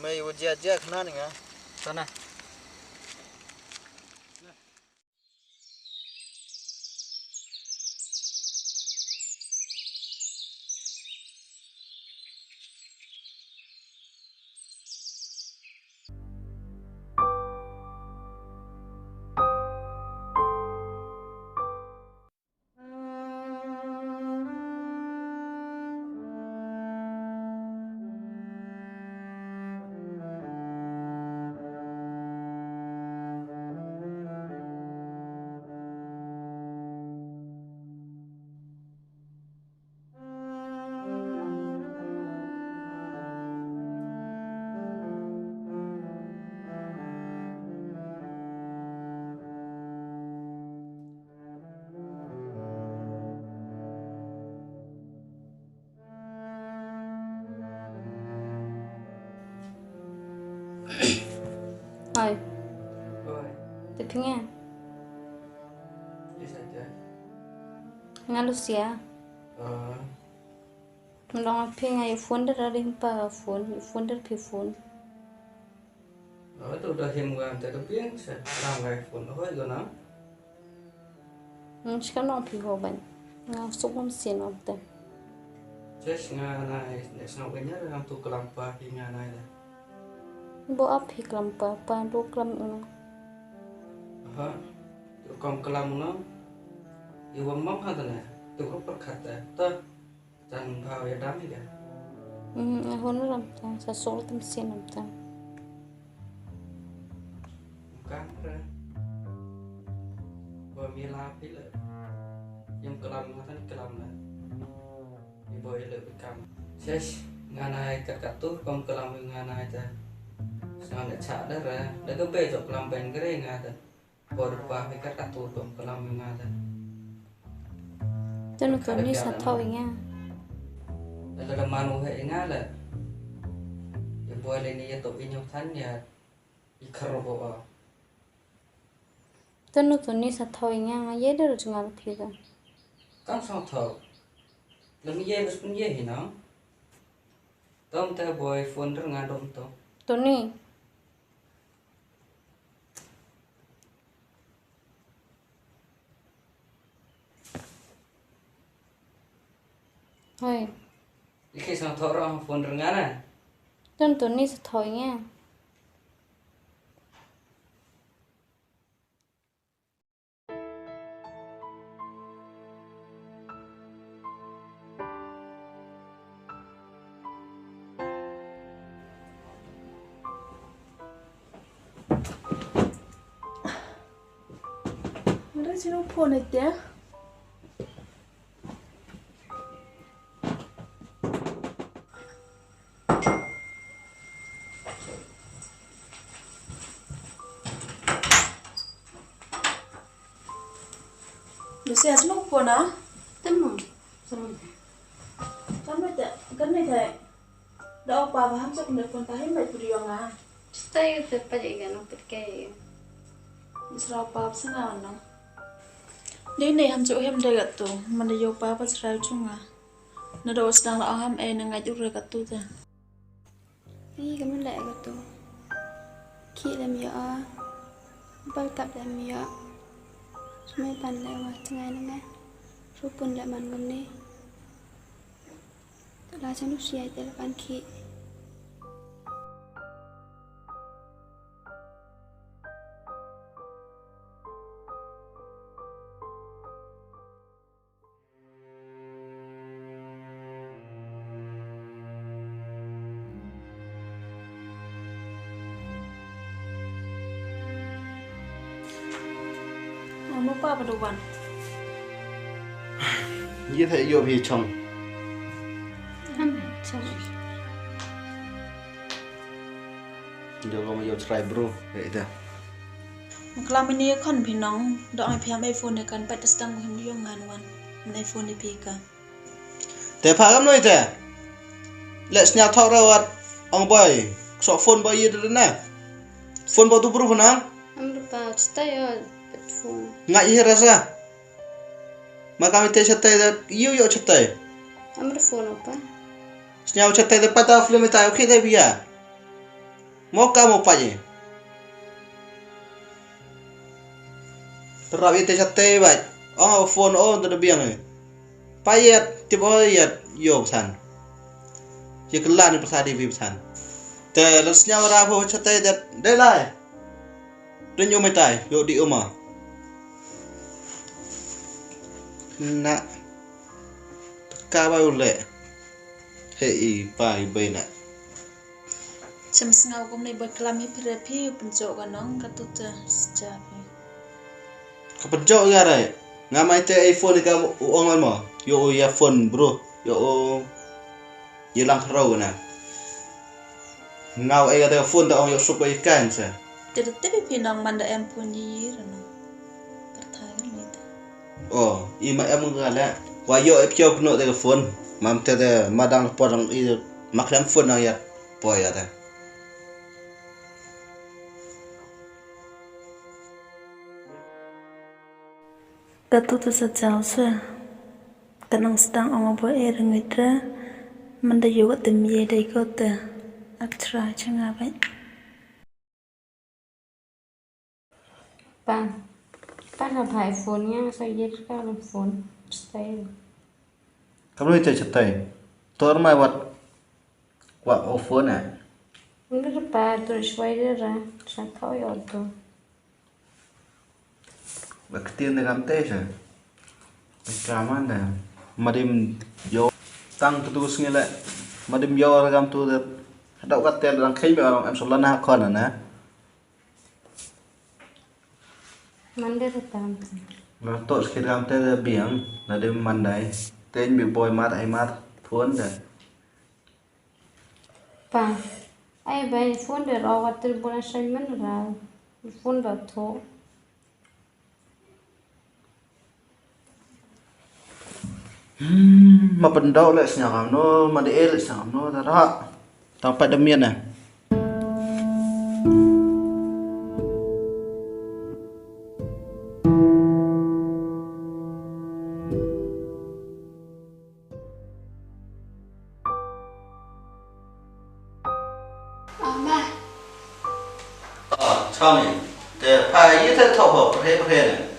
Mày vừa chia chia Khynnah này à? Sana. Oi, Oi, te pinga. yes aja. Nga Lucia. Tumdong pinga i phone der ring pa phone der pi phone. Itu udah himuan tapi yang saya langgai pun apa itu nak? Shkan no pi ho ban. Nga sugum sin of them. Just nganai, nesno kenya orang tu kelampah nganai dah. Bo up hi klampa pa do klam uno. Tu kaum kelam no, iwam mam hada na, tu kau perkata, tu dan bau ya dami kan? Hon ram ta sa sol tam sin of them. Bukan re. Mila pila, yang kelam ngatan kelam na, ibu ele bekam. Just nganai kat tu kaum kelam nganai dah. Sang nak cak dah re, dah tu besok kelam ben kering ada. Borpa dekat atu kaum kelam ngada. Tenu to ni sa thau nga. Ada manu he ngala. Ya boleh ni ya to inyo than ya ikharobo. Tenu to ni sa thau nga ye der junga pi da. Kan sang thau. Lami ye bus pun ye hina. Tom ta boy phone der ngadom to. To ni. Oi, Iki sang thau orang phone der ngana. tenu to ni sa thau nga. Ada sino phone itu? Lucia sino phone ah? Temu. Sama. Kan ni thay. Dah apa baham sa kung phone tahin may puriyo nga. Stay te pa je no pitke. Isra pa sa nga no. Ni ham chu hem de gat tu, man de yo pa pa sra chunga. Na do sedang la ham na ngai ju re gat tu ta. Ni kamu lại cái tu. Khi làm gì à? Bao tập làm gì à? Mấy bạn lại vào ngày này nè. Số pun lại bạn gom đi. Là trong lúc xia thì là bạn khi. Mo pa pa do ban. Như thế yêu vì chồng. Chồng. Giờ có mà yêu try bro vậy thôi. Kelam ini kan pinong, do ai piham iPhone ni kan pat sedang hem yo ngan wan. iPhone ni pika. Thế phá lắm rồi thế. Let's nhà thọ ra ông boy, so phone boy gì đó nè. Phone boy tu bro phone ang. Am lupa stay on phone. Ngại gì rasa. Mà kami te chatte da yêu yo chatte. Am phone apa? Sнял chatte da pata film ta okay da biya. mau kamu pakai terapi teh cate baik oh phone on tu biang ni payet tiba ayat yo san je kelan persadi vi san te lasnya ora ho cate de lai denyo metai yo di rumah nak kabai ule hei pai bena Chăm ngau cũng này bật làm hi phê phi bên chỗ cái nón cái tụt chả phi kepencok gara ngamai te iPhone ka uang mo yo ya phone bro yo yelang rau na ngau ai ka phone ta ong yo sup ai kan sa để được tiếp phi nong man đã em pun gì rồi nó cái thái cái này oh i ma em ngala wa yo e pyo no te phone mam te de madang porang i maklam phone na ya po ya ta cái tụt sa chào xưa cái nong stang ông bố er người ta mình đã yêu cái tình yêu đây có te extra chẳng à vậy Pan là phải phone nha sao vậy ka là phone stay kamu te chate tor mai wa phone na Nggak apa terus wae ra sa thau yo to Baktian dengan teh sah. Kaman dah. Madim yo tang terus ngela. Madim yo ragam tu dah. Ada kat teh dalam kai orang em solan nak kon na. mande tam Lah tu sikit ragam teh dah biang. Nadim mandai. Teh bi boy mat ai mat phone dah. Pa ai bai phone de ro wat ter bulan sai man ra phone ba tho Ma pendau le senyam no, ma de el senyam no dah. Tampak demian nah. ba Chong ni, te pai yi te thau ho pre pre ne.